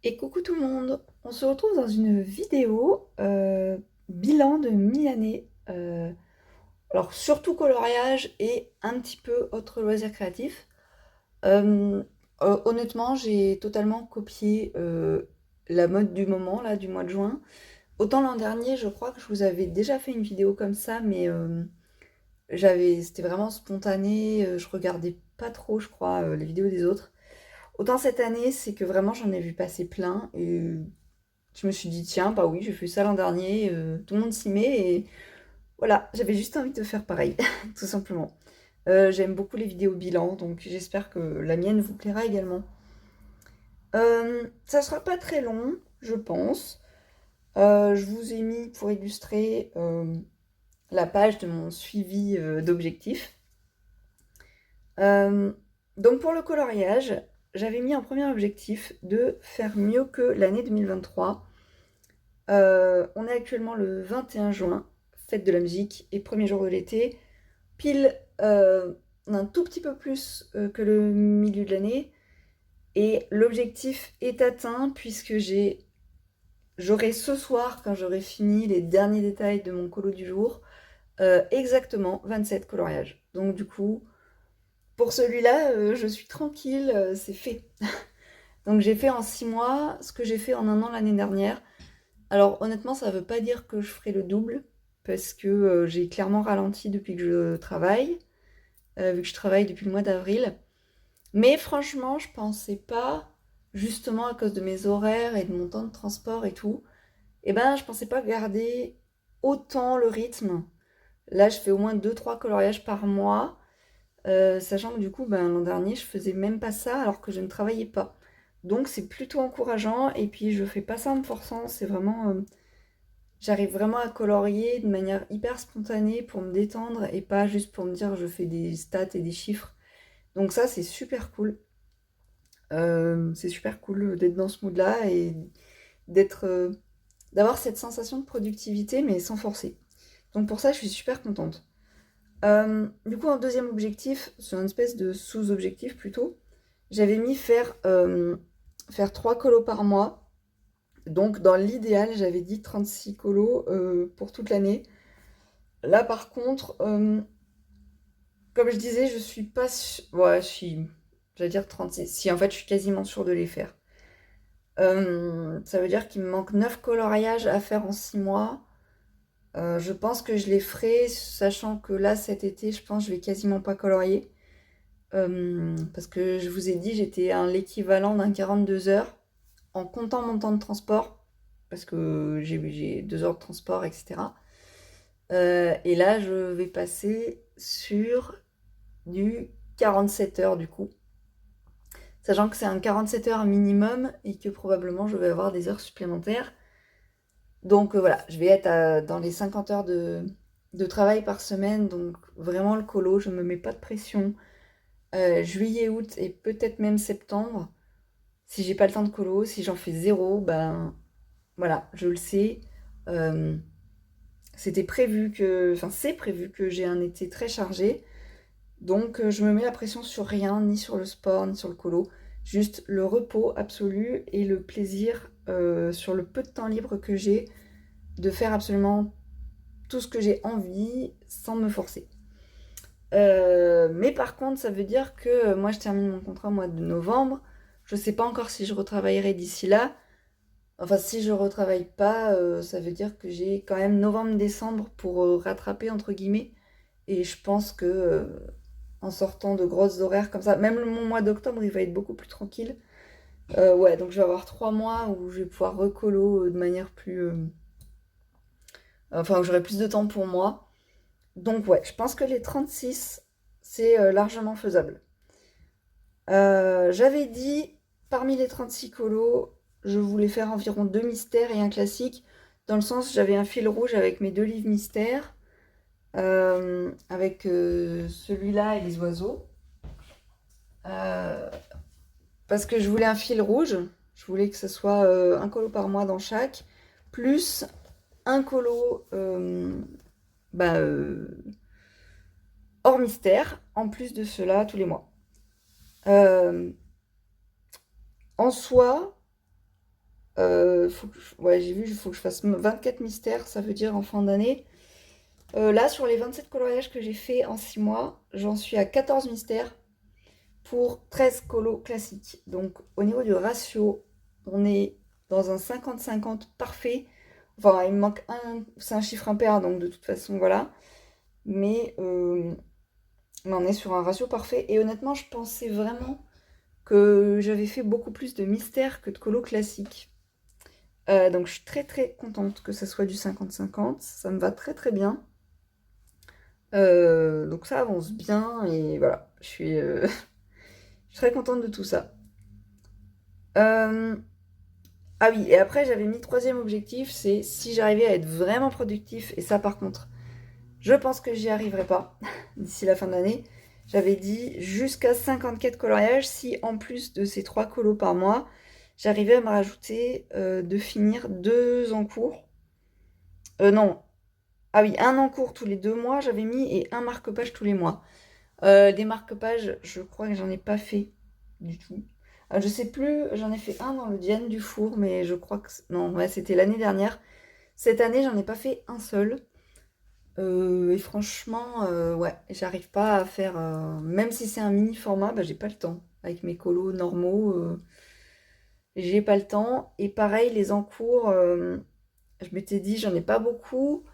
Et coucou tout le monde, on se retrouve dans une vidéo bilan de mi-année. Alors surtout coloriage et un petit peu autre loisir créatif. Euh, Honnêtement, j'ai totalement copié la mode du moment, là, du mois de juin. Autant l'an dernier, je crois que je vous avais déjà fait une vidéo comme ça, mais c'était vraiment spontané. Je regardais pas trop, je crois, les vidéos des autres. Autant cette année, c'est que vraiment j'en ai vu passer plein et je me suis dit, tiens, bah oui, j'ai fait ça l'an dernier, tout le monde s'y met et voilà, j'avais juste envie de faire pareil, tout simplement. J'aime beaucoup les vidéos bilan, donc j'espère que la mienne vous plaira également. Ça sera pas très long, je pense. Je vous ai mis pour illustrer la page de mon suivi d'objectifs. Euh, donc pour le coloriage, j'avais mis en premier objectif de faire mieux que l'année 2023. On est actuellement le 21 juin, fête de la musique et premier jour de l'été, pile un tout petit peu plus que le milieu de l'année. Et l'objectif est atteint puisque j'aurai ce soir, quand j'aurai fini les derniers détails de mon colo du jour, exactement 27 coloriages. Donc du coup, pour celui-là, je suis tranquille, c'est fait. Donc j'ai fait en 6 mois ce que j'ai fait en un an l'année dernière. Alors honnêtement, ça veut pas dire que je ferai le double, parce que j'ai clairement ralenti depuis que je travaille, vu que je travaille depuis le mois d'avril. Mais franchement, je pensais pas, justement à cause de mes horaires et de mon temps de transport et tout, et ben je pensais pas garder autant le rythme. Là, je fais au moins deux trois coloriages par mois, sachant que du coup, ben, l'an dernier, je faisais même pas ça alors que je ne travaillais pas. Donc c'est plutôt encourageant, et puis je fais pas ça en me forçant, c'est vraiment... j'arrive vraiment à colorier de manière hyper spontanée pour me détendre et pas juste pour me dire je fais des stats et des chiffres. Donc ça, c'est super cool. C'est super cool d'être dans ce mood-là et d'être, d'avoir cette sensation de productivité mais sans forcer. Donc pour ça, je suis super contente. Du coup, en deuxième objectif, sur une espèce de sous-objectif plutôt, j'avais mis faire 3 colos par mois. Donc dans l'idéal, j'avais dit 36 colos pour toute l'année. Là, par contre, comme je disais, je suis pas ouais, j'allais dire 36. Si, en fait, je suis quasiment sûre de les faire. Ça veut dire qu'il me manque 9 coloriages à faire en 6 mois. Je pense que je les ferai, sachant que là, cet été, je pense que je vais quasiment pas colorier. Parce que je vous ai dit, j'étais à l'équivalent d'un 42 heures en comptant mon temps de transport. Parce que j'ai 2 heures de transport, etc. Et là, je vais passer sur du 47 heures du coup. Sachant que c'est un 47 heures minimum et que probablement je vais avoir des heures supplémentaires. Donc voilà, je vais être dans les 50 heures de travail par semaine. Donc vraiment le colo, je ne me mets pas de pression. Juillet, août et peut-être même septembre. Si j'ai pas le temps de colo, si j'en fais zéro, ben voilà, je le sais. Euh, C'était prévu que, enfin c'est prévu que j'ai un été très chargé. Donc je me mets la pression sur rien, ni sur le sport, ni sur le colo. Juste le repos absolu et le plaisir sur le peu de temps libre que j'ai de faire absolument tout ce que j'ai envie sans me forcer. Mais par contre, ça veut dire que moi je termine mon contrat au mois de novembre. Je sais pas encore si je retravaillerai d'ici là. Enfin, si je retravaille pas, ça veut dire que j'ai quand même novembre-décembre pour rattraper entre guillemets. Et je pense que en sortant de grosses horaires comme ça, même mon mois d'octobre, il va être beaucoup plus tranquille. Ouais, donc je vais avoir 3 mois où je vais pouvoir recolo de manière plus, enfin, où j'aurai plus de temps pour moi. Donc ouais, je pense que les 36, c'est largement faisable. J'avais dit, parmi les 36 colos, je voulais faire environ 2 mystères et un classique. Dans le sens, j'avais un fil rouge avec mes 2 livres mystères, avec celui-là et les oiseaux. Euh, Parce que je voulais un fil rouge. Je voulais que ce soit un colo par mois dans chaque, plus un colo bah, hors mystère, en plus de cela tous les mois. Euh, En soi, Ouais, j'ai vu, il faut que je fasse 24 mystères, ça veut dire en fin d'année. Là, sur les 27 coloriages que j'ai fait en 6 mois, j'en suis à 14 mystères pour 13 colos classiques. Donc, au niveau du ratio, on est dans un 50-50 parfait. Enfin, il me manque un, c'est un chiffre impair, donc de toute façon, voilà. Mais on est sur un ratio parfait. Et honnêtement, je pensais vraiment que j'avais fait beaucoup plus de mystères que de colos classiques. Donc, je suis très très contente que ça soit du 50-50. Ça me va très très bien. Donc, ça avance bien et voilà. Je suis très contente de tout ça. Euh, Ah oui, et après j'avais mis troisième objectif, c'est si j'arrivais à être vraiment productif, et ça par contre, je pense que j'y arriverai pas d'ici la fin de l'année. J'avais dit jusqu'à 54 coloriages si en plus de ces 3 colos par mois, j'arrivais à me rajouter de finir 2 en cours. Non, ah oui, un en cours tous les 2 mois j'avais mis et un marque-page tous les mois. Des marque-pages, je crois que j'en ai pas fait du tout. Je sais plus, j'en ai fait un dans le Diane du Four, mais je crois que... Non, ouais, c'était l'année dernière. Cette année, j'en ai pas fait un seul. Et franchement, ouais, j'arrive pas à faire... Même si c'est un mini format, bah, j'ai pas le temps. Avec mes colos normaux, j'ai pas le temps. Et pareil, les encours, je m'étais dit, j'en ai pas beaucoup.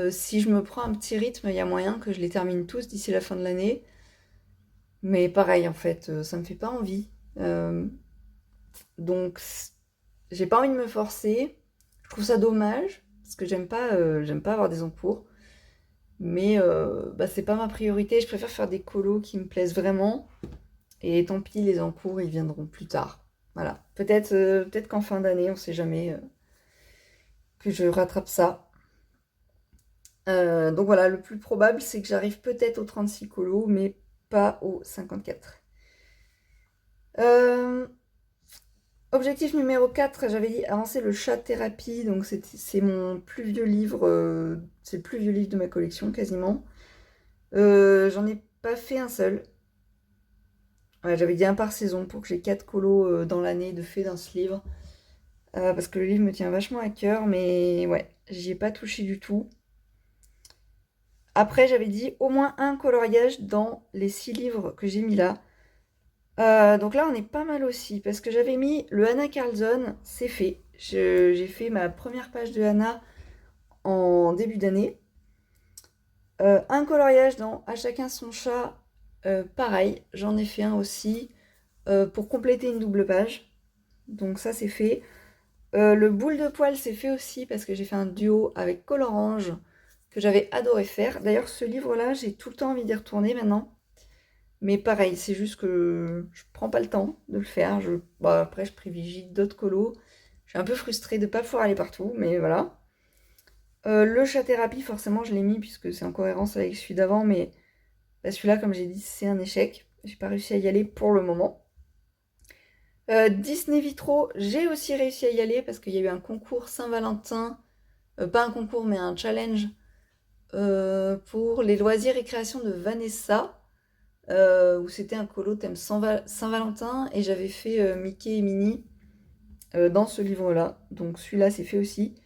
Si je me prends un petit rythme, il y a moyen que je les termine tous d'ici la fin de l'année. Mais pareil, en fait, ça me fait pas envie. Euh, donc, j'ai pas envie de me forcer. Je trouve ça dommage, parce que j'aime pas avoir des encours. Mais bah, c'est pas ma priorité. Je préfère faire des colos qui me plaisent vraiment. Et tant pis, les encours, ils viendront plus tard. Voilà. Peut-être qu'en fin d'année, on sait jamais, que je rattrape ça. Donc voilà, le plus probable, c'est que j'arrive peut-être aux 36 colos, mais pas aux 54. Euh, Objectif numéro 4, j'avais dit avancer le chat-thérapie, donc c'est mon plus vieux livre, c'est le plus vieux livre de ma collection quasiment. J'en ai pas fait un seul. Ouais, j'avais dit un par saison pour que j'ai 4 colos dans l'année de fait dans ce livre. Parce que le livre me tient vachement à cœur, mais ouais, j'y ai pas touché du tout. Après, j'avais dit au moins un coloriage dans les 6 livres que j'ai mis là. Donc là, on est pas mal aussi, parce que j'avais mis le Hannah Carlson, c'est fait. J'ai fait ma première page de Hannah en début d'année. Un coloriage dans À chacun son chat, pareil, j'en ai fait un aussi pour compléter une double page. Donc ça, c'est fait. Le boule de poil, c'est fait aussi parce que j'ai fait un duo avec Colorange que j'avais adoré faire. D'ailleurs, ce livre-là, j'ai tout le temps envie d'y retourner maintenant. Mais pareil, c'est juste que je prends pas le temps de le faire. Bon, après, je privilégie d'autres colos. Je suis un peu frustrée de ne pas pouvoir aller partout, mais voilà. Le chat-thérapie, forcément, je l'ai mis puisque c'est en cohérence avec celui d'avant, mais bah, celui-là, comme j'ai dit, c'est un échec. J'ai pas réussi à y aller pour le moment. Disney Vitro, j'ai aussi réussi à y aller parce qu'il y a eu un concours Saint-Valentin, pas un concours, mais un challenge pour les loisirs et créations de Vanessa. Où c'était un colo thème Saint-Valentin et j'avais fait Mickey et Minnie dans ce livre-là. Donc celui-là, c'est fait aussi.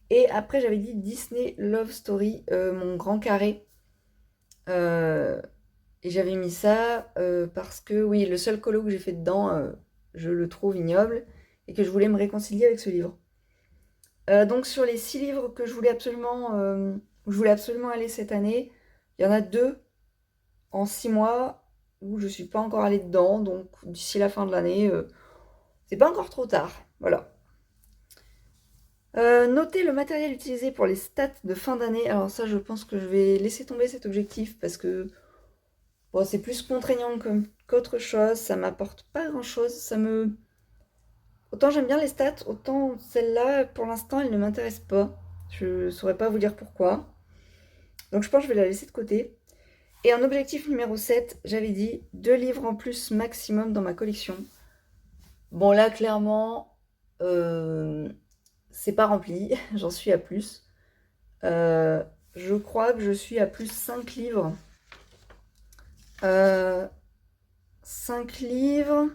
Et après, j'avais dit Disney Love Story, mon grand carré. Euh, et j'avais mis ça parce que, oui, le seul colo que j'ai fait dedans, je le trouve ignoble et que je voulais me réconcilier avec ce livre. Donc sur les 6 livres que où je voulais absolument aller cette année, il y en a 2 en 6 mois où je suis pas encore allée dedans, donc d'ici la fin de l'année, c'est pas encore trop tard. Voilà. Noter le matériel utilisé pour les stats de fin d'année. Alors ça, je pense que je vais laisser tomber cet objectif parce que bon, c'est plus contraignant qu'autre chose. Ça m'apporte pas grand-chose. Autant j'aime bien les stats, autant celle-là, pour l'instant, elle ne m'intéresse pas. Je saurais pas vous dire pourquoi. Donc je pense que je vais la laisser de côté. Et en objectif numéro 7, j'avais dit 2 livres en plus maximum dans ma collection. Bon, là, clairement, c'est pas rempli. J'en suis à plus. Euh, je crois que je suis à plus 5 livres. 5 livres.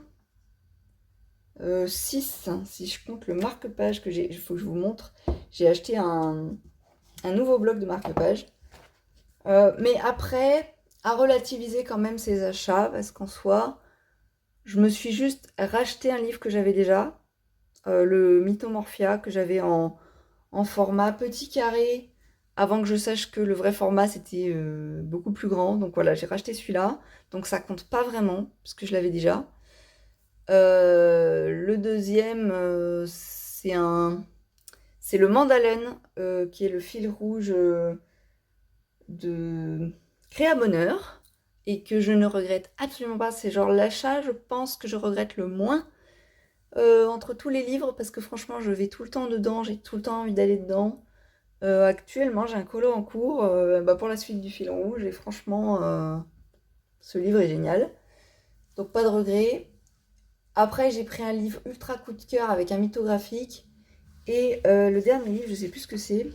6, hein, si je compte le marque-page que j'ai. Il faut que je vous montre. J'ai acheté un nouveau bloc de marque-page. Mais après, à relativiser quand même ces achats, parce qu'en soi, je me suis juste racheté un livre que j'avais déjà, le Mythomorphia, que j'avais en format petit carré, avant que je sache que le vrai format c'était beaucoup plus grand. Donc voilà, j'ai racheté celui-là. Donc ça compte pas vraiment, parce que je l'avais déjà. Le deuxième, c'est le Mandalaine, qui est le fil rouge de Créa Bonheur, et que je ne regrette absolument pas. C'est genre l'achat, je pense, que je regrette le moins entre tous les livres, parce que franchement, je vais tout le temps dedans, j'ai tout le temps envie d'aller dedans. Actuellement, j'ai un colo en cours pour la suite du fil rouge, et franchement, ce livre est génial. Donc pas de regret. Après, j'ai pris un livre ultra coup de cœur avec un mythographique. Et le dernier livre, je sais plus ce que c'est.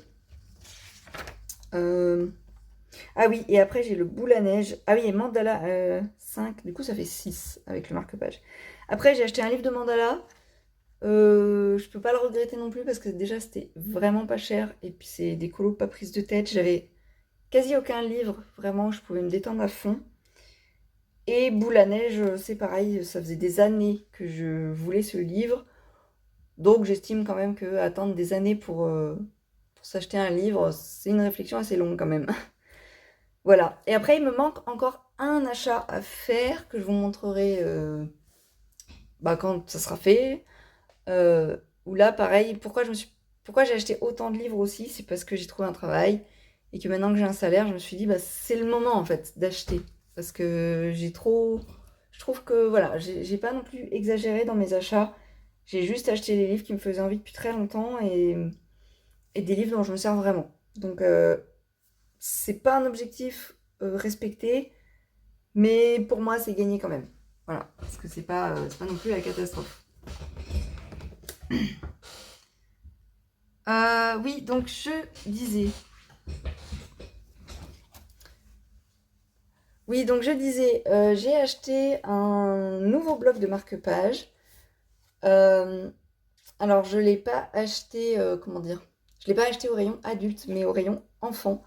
Ah oui, et après j'ai le Boule à neige. Ah oui, et Mandala 5, du coup ça fait 6 avec le marque-page. Après j'ai acheté un livre de Mandala. Je peux pas le regretter non plus parce que déjà c'était vraiment pas cher. Et puis c'est des colos pas prises de tête. J'avais quasi aucun livre, vraiment, je pouvais me détendre à fond. Et Boule à neige, c'est pareil, ça faisait des années que je voulais ce livre. Donc j'estime quand même que attendre des années pour s'acheter un livre, c'est une réflexion assez longue quand même. Voilà. Et après, il me manque encore un achat à faire que je vous montrerai quand ça sera fait. Où là, pareil, pourquoi j'ai acheté autant de livres aussi, c'est parce que j'ai trouvé un travail et que maintenant que j'ai un salaire, je me suis dit, c'est le moment en fait d'acheter. Parce que je trouve que voilà, j'ai pas non plus exagéré dans mes achats. J'ai juste acheté les livres qui me faisaient envie depuis très longtemps et des livres dont je me sers vraiment. Donc, c'est pas un objectif respecté, mais pour moi, c'est gagné quand même. Voilà, parce que c'est pas non plus la catastrophe. Oui, donc je disais. Oui, donc je disais, j'ai acheté un nouveau bloc de marque-page. Euh, alors, je l'ai pas acheté, comment dire? Je l'ai pas acheté au rayon adulte, mais au rayon enfant.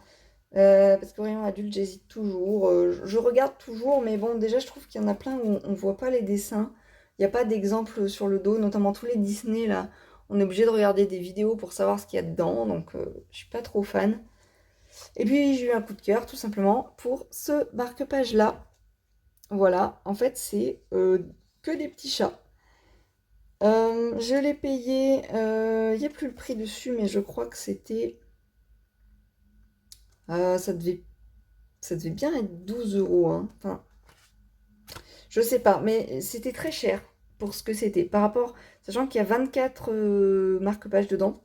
Parce qu'au rayon adulte, j'hésite toujours. Je regarde toujours, mais bon, déjà, je trouve qu'il y en a plein où on voit pas les dessins. Il n'y a pas d'exemple sur le dos, notamment tous les Disney, là. On est obligé de regarder des vidéos pour savoir ce qu'il y a dedans, donc je suis pas trop fan. Et puis, j'ai eu un coup de cœur, tout simplement, pour ce marque-page-là. Voilà, en fait, c'est que des petits chats. Je l'ai payé, il n'y a plus le prix dessus, mais je crois que c'était... ça devait bien être 12 euros, hein. Enfin, je sais pas, mais c'était très cher pour ce que c'était. Par rapport, sachant qu'il y a 24 marque-pages dedans.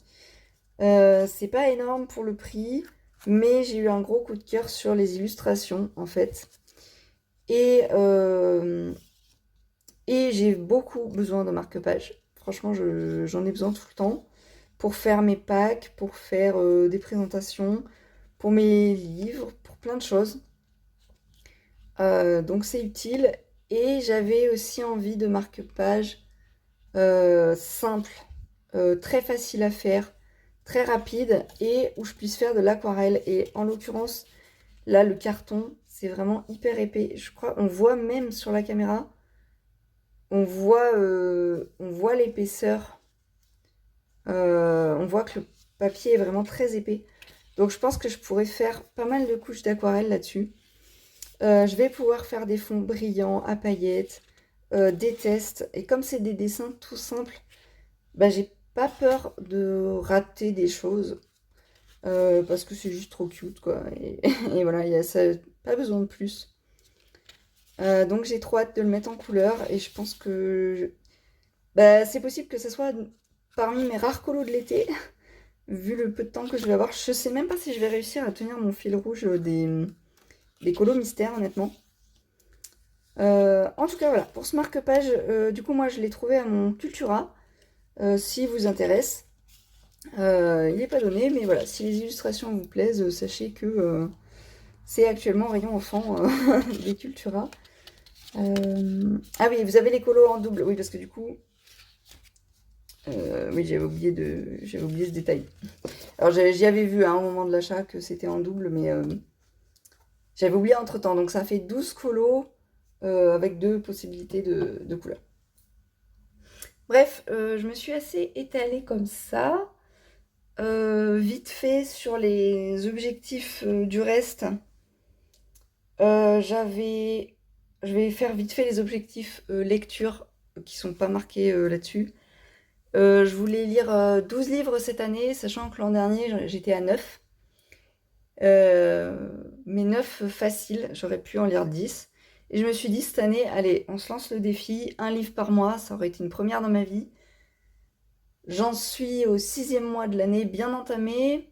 C'est pas énorme pour le prix, mais j'ai eu un gros coup de cœur sur les illustrations, en fait. Et, et j'ai beaucoup besoin de marque-pages. Franchement, j'en ai besoin tout le temps pour faire mes packs, pour faire des présentations, pour mes livres, pour plein de choses. Donc c'est utile. Et j'avais aussi envie de marque-pages simples, très faciles à faire, très rapides et où je puisse faire de l'aquarelle. Et en l'occurrence, là, le carton, c'est vraiment hyper épais. Je crois, on voit même sur la caméra, on voit l'épaisseur. On voit que le papier est vraiment très épais. Donc je pense que je pourrais faire pas mal de couches d'aquarelle là-dessus. Je vais pouvoir faire des fonds brillants à paillettes, des tests. Et comme c'est des dessins tout simples, j'ai pas peur de rater des choses. Parce que c'est juste trop cute, quoi. Et voilà, ça, pas besoin de plus. Donc j'ai trop hâte de le mettre en couleur. Et je pense que c'est possible que ce soit parmi mes rares colos de l'été. Vu le peu de temps que je vais avoir. Je sais même pas si je vais réussir à tenir mon fil rouge des colos mystères, honnêtement. En tout cas, voilà, pour ce marque-page, du coup, moi, je l'ai trouvé à mon Cultura, si vous intéresse. Il n'est pas donné, mais voilà, si les illustrations vous plaisent, sachez que c'est actuellement rayon enfant des Cultura. Ah oui, vous avez les colos en double, oui, parce que du coup, Oui, j'avais oublié ce détail. Alors j'y avais vu à un moment de l'achat que c'était en double, mais j'avais oublié entre-temps. Donc ça fait 12 colos avec 2 possibilités de couleurs. Bref, je me suis assez étalée comme ça. Vite fait sur les objectifs du reste. Je vais faire vite fait les objectifs lecture qui sont pas marqués là-dessus. Je voulais lire 12 livres cette année, sachant que l'an dernier j'étais à 9. Mais 9 faciles, j'aurais pu en lire 10. Et je me suis dit cette année, allez, on se lance le défi, un livre par mois, ça aurait été une première dans ma vie. J'en suis au 6e mois de l'année, bien entamé,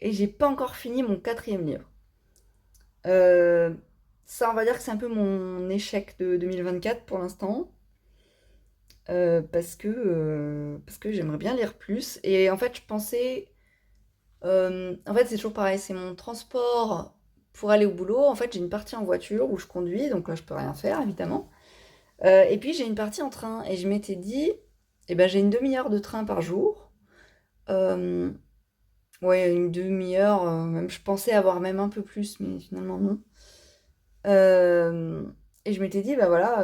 et j'ai pas encore fini mon 4e livre. Ça, on va dire que c'est un peu mon échec de 2024 pour l'instant, parce que j'aimerais bien lire plus. Et en fait, je pensais, en fait, c'est toujours pareil, c'est mon transport pour aller au boulot. En fait, j'ai une partie en voiture où je conduis, donc là, je peux rien faire, évidemment. Et puis, j'ai une partie en train, et je m'étais dit, eh ben, j'ai une demi-heure de train par jour. Euh, ouais, une demi-heure, même, je pensais avoir même un peu plus, mais finalement, non. Euh, et je m'étais dit, bah voilà,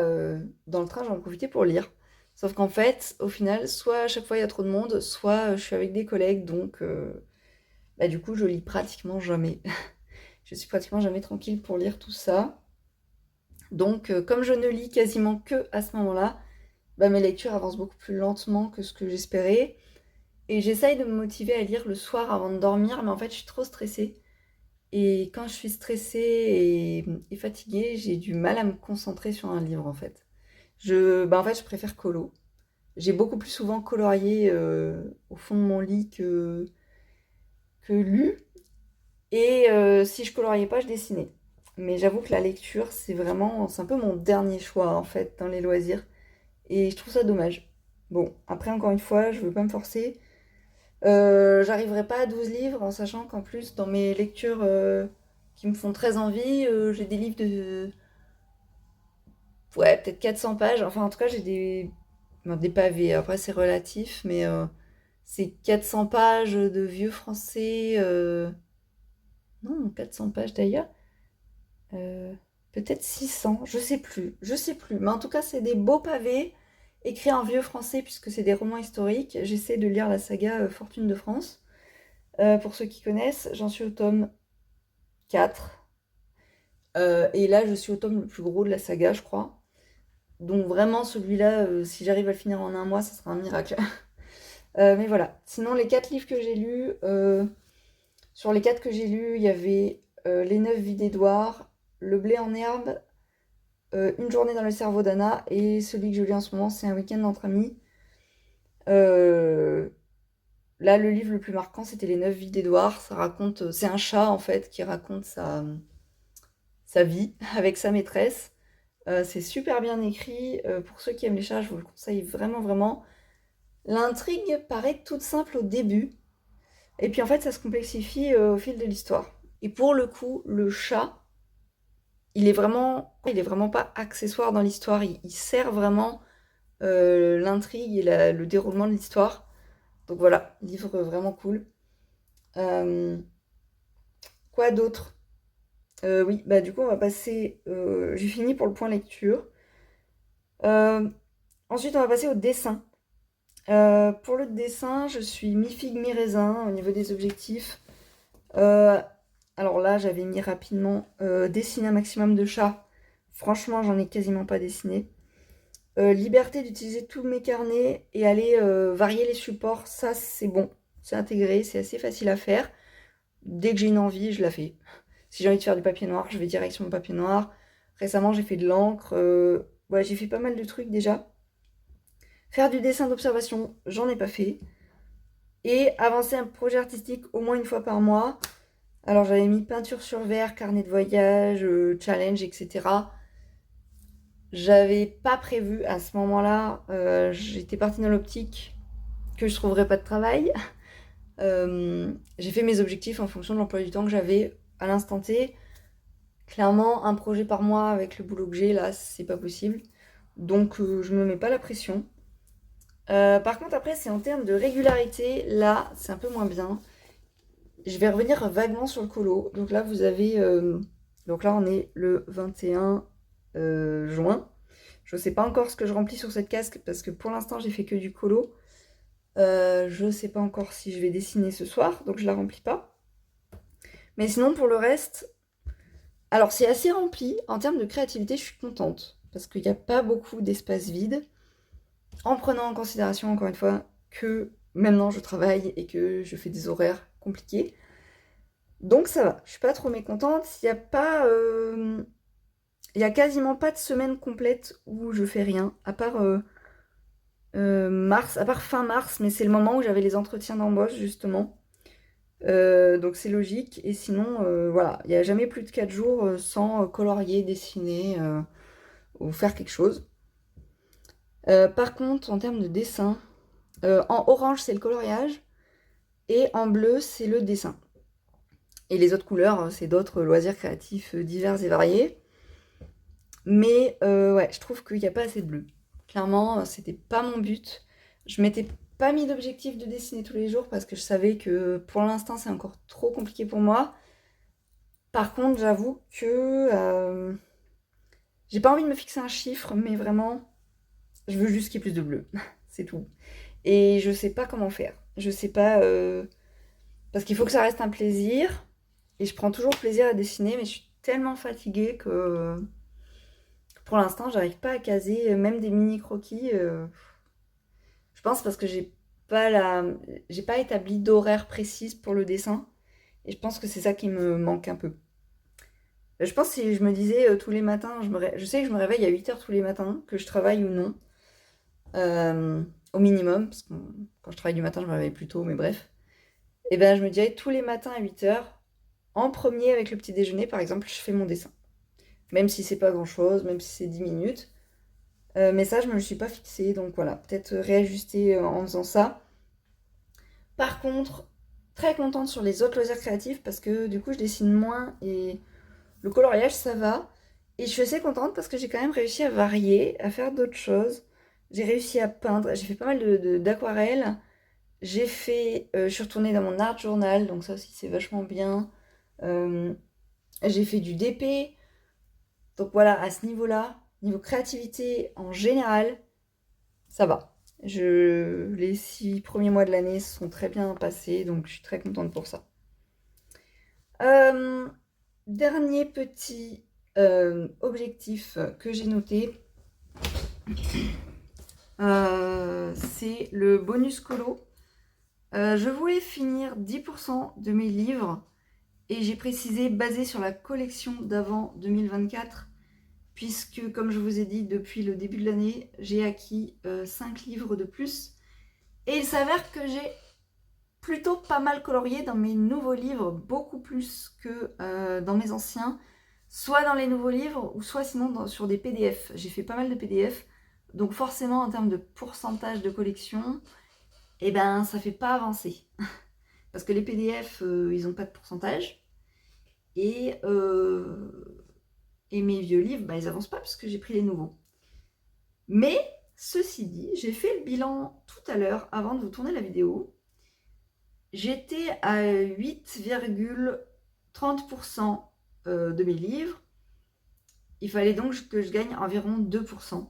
dans le train, j'en profiter pour lire. Sauf qu'en fait, au final, soit à chaque fois il y a trop de monde, soit je suis avec des collègues, donc bah, du coup, je lis pratiquement jamais. Je suis pratiquement jamais tranquille pour lire tout ça. Donc, comme je ne lis quasiment que à ce moment-là, bah, mes lectures avancent beaucoup plus lentement que ce que j'espérais. Et j'essaye de me motiver à lire le soir avant de dormir, mais en fait, je suis trop stressée. Et quand je suis stressée et fatiguée, j'ai du mal à me concentrer sur un livre en fait. Bah, en fait, je préfère colo. J'ai beaucoup plus souvent colorié au fond de mon lit que lu. Et si je coloriais pas, je dessinais. Mais j'avoue que la lecture, c'est un peu mon dernier choix en fait dans les loisirs. Et je trouve ça dommage. Bon, après, encore une fois, je veux pas me forcer. J'arriverai pas à 12 livres en sachant qu'en plus, dans mes lectures qui me font très envie, j'ai des livres de. Ouais, peut-être 400 pages. Enfin, en tout cas, j'ai des pavés. Après, c'est relatif, mais c'est 400 pages de vieux français. Non, 400 pages d'ailleurs. Euh, Peut-être 600, je sais plus. Je sais plus. Mais en tout cas, c'est des beaux pavés écrits en vieux français puisque c'est des romans historiques. J'essaie de lire la saga Fortune de France. Pour ceux qui connaissent, j'en suis au tome 4. Et là, je suis au tome le plus gros de la saga, je crois. Donc vraiment, celui-là, si j'arrive à le finir en un mois, ça sera un miracle. Mais voilà. Sinon, les 4 livres que j'ai lus, sur les 4 que j'ai lus, il y avait Les 9 vies d'Édouard, Le blé en herbe, Une journée dans le cerveau d'Anna, et celui que je lis en ce moment, c'est Un week-end entre amis. Euh, Là, le livre le plus marquant, c'était Les 9 vies d'Édouard. Ça raconte, c'est un chat en fait qui raconte sa vie avec sa maîtresse. C'est super bien écrit. Pour ceux qui aiment les chats, je vous le conseille vraiment, vraiment. L'intrigue paraît toute simple au début, et puis en fait, ça se complexifie au fil de l'histoire. Et pour le coup, le chat, il est vraiment pas accessoire dans l'histoire. Il sert vraiment l'intrigue et le déroulement de l'histoire. Donc voilà, livre vraiment cool. Euh, Quoi d'autre? Oui, bah du coup, on va passer. J'ai fini pour le point lecture. Euh, Ensuite, on va passer au dessin. Pour le dessin, je suis mi-figue, mi-raisin au niveau des objectifs. Euh, alors là, j'avais mis rapidement dessiner un maximum de chats. Franchement, j'en ai quasiment pas dessiné. Liberté d'utiliser tous mes carnets et aller varier les supports, ça c'est bon. C'est intégré, c'est assez facile à faire. Dès que j'ai une envie, je la fais. Si j'ai envie de faire du papier noir, je vais direct sur mon papier noir. Récemment, j'ai fait de l'encre. Ouais, j'ai fait pas mal de trucs déjà. Faire du dessin d'observation, j'en ai pas fait. Et avancer un projet artistique au moins une fois par mois. Alors j'avais mis peinture sur verre, carnet de voyage, challenge, etc. J'avais pas prévu à ce moment-là, j'étais partie dans l'optique que je trouverais pas de travail. J'ai fait mes objectifs en fonction de l'emploi du temps que j'avais à l'instant T. Clairement, un projet par mois avec le boulot que j'ai là, c'est pas possible. Donc je me mets pas la pression. Par contre, après, c'est en termes de régularité. Là, c'est un peu moins bien. Je vais revenir vaguement sur le colo. Donc là, vous avez... donc là, on est le 21 juin. Je ne sais pas encore ce que je remplis sur cette casque parce que pour l'instant, j'ai fait que du colo. Je ne sais pas encore si je vais dessiner ce soir, donc je la remplis pas. Mais sinon, pour le reste... Alors, c'est assez rempli. En termes de créativité, je suis contente parce qu'il n'y a pas beaucoup d'espace vide. En prenant en considération, encore une fois, que maintenant je travaille et que je fais des horaires compliqués. Donc ça va, je suis pas trop mécontente. Il y a quasiment pas de semaine complète où je fais rien, à part mars, à part fin mars, mais c'est le moment où j'avais les entretiens d'embauche justement. Donc c'est logique. Et sinon, voilà, il n'y a jamais plus de 4 jours sans colorier, dessiner ou faire quelque chose. Par contre, en termes de dessin, en orange c'est le coloriage et en bleu c'est le dessin. Et les autres couleurs, c'est d'autres loisirs créatifs divers et variés. Mais ouais, je trouve qu'il n'y a pas assez de bleu. Clairement, c'était pas mon but. Je m'étais pas mis d'objectif de dessiner tous les jours parce que je savais que pour l'instant, c'est encore trop compliqué pour moi. Par contre, j'avoue que j'ai pas envie de me fixer un chiffre, mais vraiment, je veux juste qu'il y ait plus de bleu. C'est tout. Et je sais pas comment faire. Je sais pas. Parce qu'il faut que ça reste un plaisir. Et je prends toujours plaisir à dessiner, mais je suis tellement fatiguée que pour l'instant, j'arrive pas à caser même des mini croquis. Je pense parce que j'ai pas établi d'horaire précise pour le dessin. Et je pense que c'est ça qui me manque un peu. Je pense que si je me disais tous les matins, je sais que je me réveille à 8h tous les matins, que je travaille ou non, euh, au minimum, parce que quand je travaille du matin, je me réveille plus tôt, mais bref. Et ben je me dirais tous les matins à 8h, en premier avec le petit déjeuner, par exemple, je fais mon dessin. Même si c'est pas grand chose, même si c'est 10 minutes. Mais ça, je me le suis pas fixé, donc voilà, peut-être réajuster en faisant ça. Par contre, très contente sur les autres loisirs créatifs parce que du coup, je dessine moins et le coloriage, ça va. Et je suis assez contente parce que j'ai quand même réussi à varier, à faire d'autres choses. J'ai réussi à peindre, j'ai fait pas mal d'aquarelles. Je suis retournée dans mon art journal, donc ça aussi c'est vachement bien. Euh, j'ai fait du DP, donc voilà, à ce niveau-là, niveau créativité en général, ça va. Les 6 premiers mois de l'année se sont très bien passés, donc je suis très contente pour ça. Euh, Dernier petit objectif que j'ai noté, c'est le bonus colo. Je voulais finir 10% de mes livres et j'ai précisé basé sur la collection d'avant 2024 puisque comme je vous ai dit depuis le début de l'année, j'ai acquis 5 livres de plus et il s'avère que j'ai plutôt pas mal colorié dans mes nouveaux livres, beaucoup plus que dans mes anciens, soit dans les nouveaux livres ou soit sinon sur des PDF. J'ai fait pas mal de PDF, donc forcément en termes de pourcentage de collection, eh ben ça fait pas avancer. Parce que les PDF, ils ont pas de pourcentage. Et, et mes vieux livres, bah, ils avancent pas parce que j'ai pris les nouveaux. Mais, ceci dit, j'ai fait le bilan tout à l'heure avant de vous tourner la vidéo. J'étais à 8,30% de mes livres. Il fallait donc que je gagne environ 2%.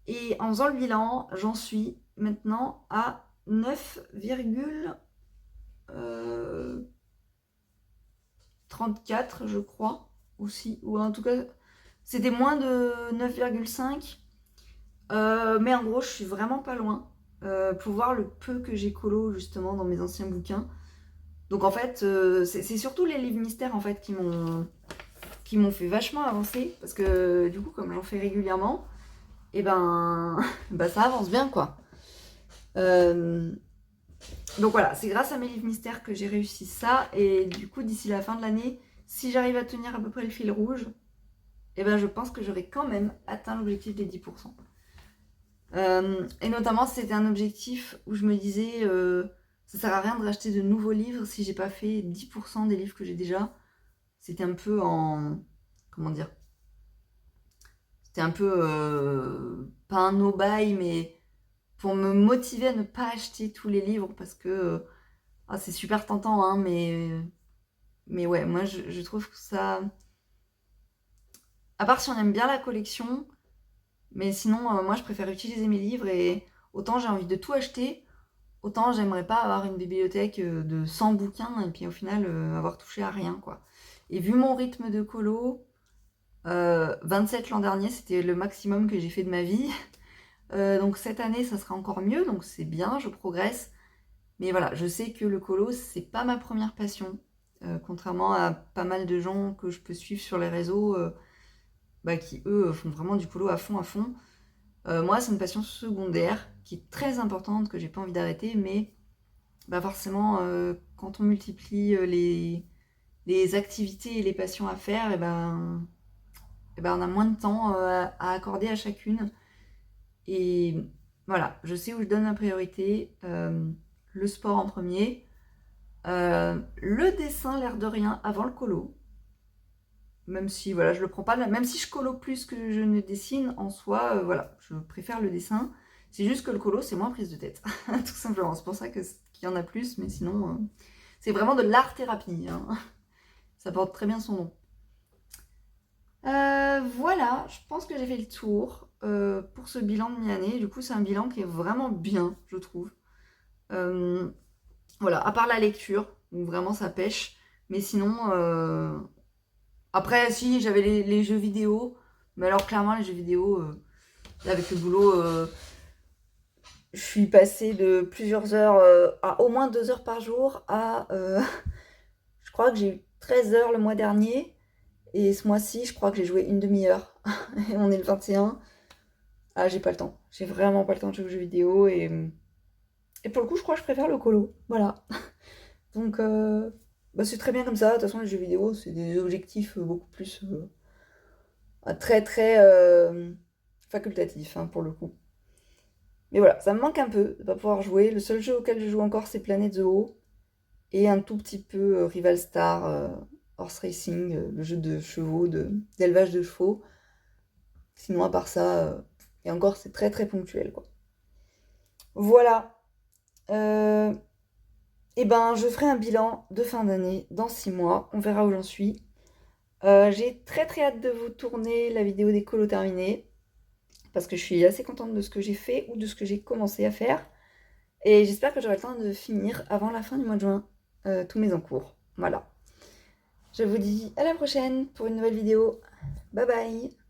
Et en faisant le bilan, j'en suis maintenant à 9,34, je crois, aussi. Ou en tout cas, c'était moins de 9,5. Mais en gros, je suis vraiment pas loin. Pour voir le peu que j'ai colo justement dans mes anciens bouquins. Donc en fait, c'est surtout les livres mystères en fait qui m'ont fait vachement avancer parce que du coup, comme j'en fais régulièrement, et ben, bah, ça avance bien quoi. Donc voilà, c'est grâce à mes livres mystères que j'ai réussi ça et du coup, d'ici la fin de l'année, si j'arrive à tenir à peu près le fil rouge, et ben je pense que j'aurai quand même atteint l'objectif des 10%. Et notamment, c'était un objectif où je me disais, ça sert à rien de racheter de nouveaux livres si j'ai pas fait 10% des livres que j'ai déjà. C'était un peu en... Comment dire? C'était un peu... pas un no-buy, mais pour me motiver à ne pas acheter tous les livres parce que c'est super tentant, hein, mais ouais, moi je trouve que ça... À part si on aime bien la collection, mais sinon, moi je préfère utiliser mes livres et autant j'ai envie de tout acheter, autant j'aimerais pas avoir une bibliothèque de 100 bouquins et puis au final avoir touché à rien, quoi. Et vu mon rythme de colo, 27 l'an dernier, c'était le maximum que j'ai fait de ma vie. Donc cette année, ça sera encore mieux, donc c'est bien, je progresse. Mais voilà, je sais que le colo, c'est pas ma première passion. Contrairement à pas mal de gens que je peux suivre sur les réseaux, qui eux font vraiment du colo à fond à fond. Moi, c'est une passion secondaire qui est très importante, que j'ai pas envie d'arrêter, mais forcément, quand on multiplie les activités et les passions à faire, on a moins de temps à accorder à chacune. Et voilà, je sais où je donne ma priorité. Le sport en premier. Le dessin, l'air de rien, avant le colo. Même si voilà, je le prends pas, même si je colo plus que je ne dessine, en soi, voilà, je préfère le dessin. C'est juste que le colo, c'est moins prise de tête, tout simplement. C'est pour ça qu'il y en a plus, mais sinon, c'est vraiment de l'art-thérapie, hein. Ça porte très bien son nom. Voilà, je pense que j'ai fait le tour pour ce bilan de mi-année. Du coup, c'est un bilan qui est vraiment bien, je trouve. Voilà, à part la lecture, où vraiment ça pêche. Mais sinon, après, si, j'avais les jeux vidéo. Mais alors, clairement, les jeux vidéo, avec le boulot, je suis passée de plusieurs heures à au moins 2 heures par jour à... je crois que j'ai eu 13 heures le mois dernier. Et ce mois-ci, je crois que j'ai joué une demi-heure. Et on est le 21. Ah, j'ai pas le temps. J'ai vraiment pas le temps de jouer aux jeux vidéo. Et pour le coup, je crois que je préfère le colo. Voilà. Donc, c'est très bien comme ça. De toute façon, les jeux vidéo, c'est des objectifs beaucoup plus très très facultatifs, hein, pour le coup. Mais voilà, ça me manque un peu de pas pouvoir jouer. Le seul jeu auquel je joue encore, c'est Planet Zoo. Et un tout petit peu Rival Star, Horse Racing, le jeu de chevaux, d'élevage de chevaux. Sinon, à part ça, et encore, c'est très très ponctuel, quoi. Voilà. Euh, je ferai un bilan de fin d'année dans 6 mois. On verra où j'en suis. J'ai très très hâte de vous tourner la vidéo des colos terminés. Parce que je suis assez contente de ce que j'ai fait ou de ce que j'ai commencé à faire. Et j'espère que j'aurai le temps de finir avant la fin du mois de juin tous mes encours. Voilà. Je vous dis à la prochaine pour une nouvelle vidéo. Bye bye.